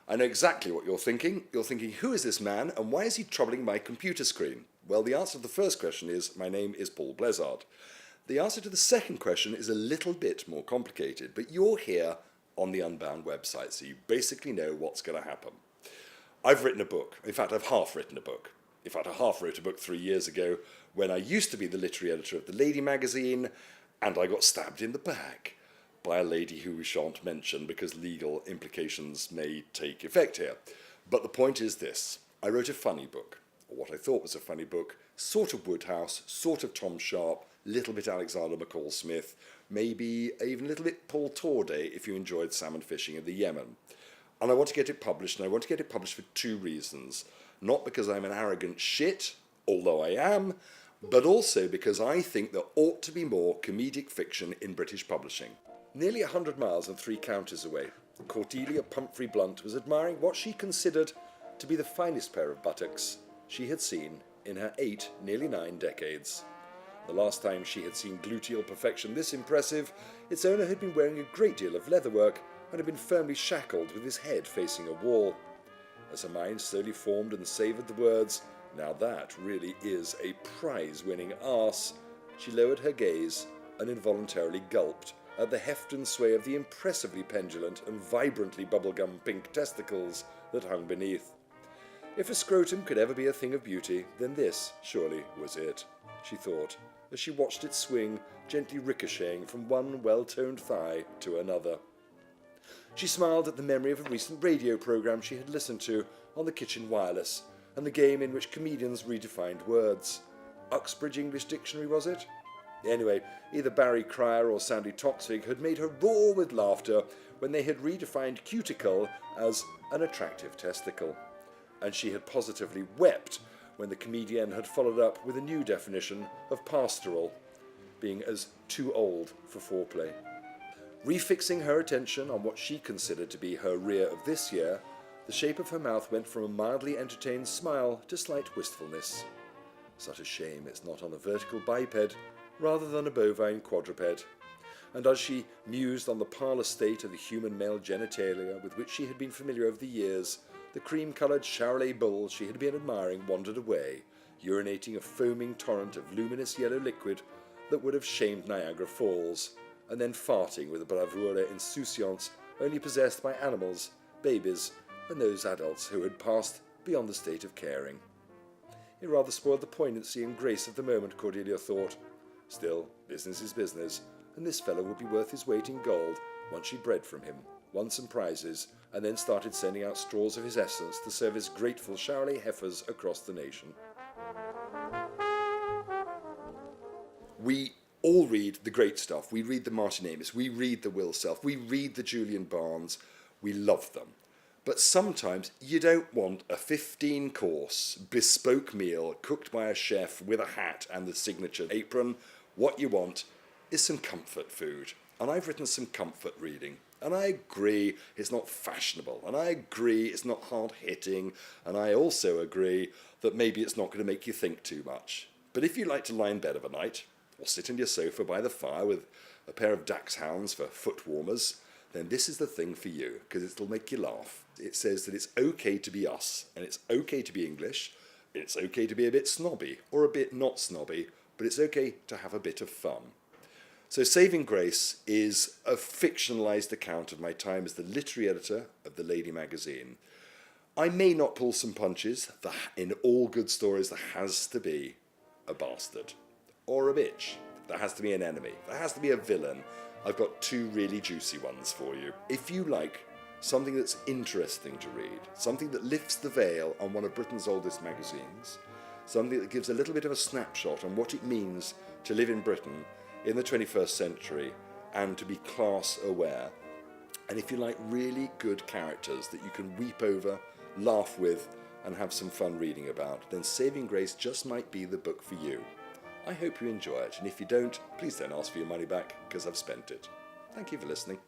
I know exactly what you're thinking. You're thinking, who is this man and why is he troubling my computer screen? Well, the answer to the first question is, my name is Paul Blezard. The answer to the second question is a little bit more complicated, but you're here on the Unbound website, so you basically know what's going to happen. I've written a book. In fact, I've half written a book. In fact, I half wrote a book 3 years ago when I used to be the literary editor of the Lady magazine, and I got stabbed in the back by a lady who we shan't mention because legal implications may take effect here. But the point is this. I wrote a funny book, or what I thought was a funny book, sort of Woodhouse, sort of Tom Sharp, little bit Alexander McCall Smith, maybe even a little bit Paul Torday if you enjoyed salmon fishing in the Yemen. And I want to get it published, and I want to get it published for two reasons. Not because I'm an arrogant shit, although I am, but also because I think there ought to be more comedic fiction in British publishing. Nearly 100 miles and 3 counties away, Cordelia Pumphrey Blunt was admiring what she considered to be the finest pair of buttocks she had seen in her 8, nearly 9 decades. The last time she had seen gluteal perfection this impressive, its owner had been wearing a great deal of leatherwork and had been firmly shackled with his head facing a wall. As her mind slowly formed and savoured the words, "Now that really is a prize-winning arse," she lowered her gaze and involuntarily gulped at the heft and sway of the impressively pendulant and vibrantly bubblegum pink testicles that hung beneath. If a scrotum could ever be a thing of beauty, then this, surely, was it, she thought, as she watched it swing, gently ricocheting from one well-toned thigh to another. She smiled at the memory of a recent radio programme she had listened to on the kitchen wireless, and the game in which comedians redefined words. Uxbridge English Dictionary, was it? Anyway, either Barry Cryer or Sandy Toksvig had made her roar with laughter when they had redefined cuticle as an attractive testicle. And she had positively wept when the comedian had followed up with a new definition of pastoral, being as too old for foreplay. Refixing her attention on what she considered to be her rear of this year, the shape of her mouth went from a mildly entertained smile to slight wistfulness. Such a shame it's not on a vertical biped, rather than a bovine quadruped. And as she mused on the parlour state of the human male genitalia with which she had been familiar over the years, the cream-coloured Charolais bowl she had been admiring wandered away, urinating a foaming torrent of luminous yellow liquid that would have shamed Niagara Falls, and then farting with a bravura insouciance only possessed by animals, babies, and those adults who had passed beyond the state of caring. It rather spoiled the poignancy and grace of the moment, Cordelia thought. Still, business is business, and this fellow would be worth his weight in gold once she'd bred from him, won some prizes, and then started sending out straws of his essence to serve his grateful Charolais heifers across the nation. We all read the great stuff. We read the Martin Amis, we read the Will Self, we read the Julian Barnes. We love them. But sometimes you don't want a 15-course bespoke meal cooked by a chef with a hat and the signature apron. What you want is some comfort food. And I've written some comfort reading. And I agree it's not fashionable. And I agree it's not hard-hitting. And I also agree that maybe it's not going to make you think too much. But if you like to lie in bed of a night, or sit on your sofa by the fire with a pair of dachshunds for foot warmers, then this is the thing for you, because it'll make you laugh. It says that it's okay to be us, and it's okay to be English, it's okay to be a bit snobby, or a bit not snobby, but it's okay to have a bit of fun. So Saving Grace is a fictionalised account of my time as the literary editor of the Lady magazine. I may not pull some punches. In all good stories there has to be a bastard, or a bitch. There has to be an enemy. There has to be a villain. I've got 2 really juicy ones for you. If you like something that's interesting to read, something that lifts the veil on one of Britain's oldest magazines, something that gives a little bit of a snapshot on what it means to live in Britain in the 21st century and to be class aware, and if you like really good characters that you can weep over, laugh with, and have some fun reading about, then Saving Grace just might be the book for you. I hope you enjoy it, and if you don't, please don't ask for your money back, because I've spent it. Thank you for listening.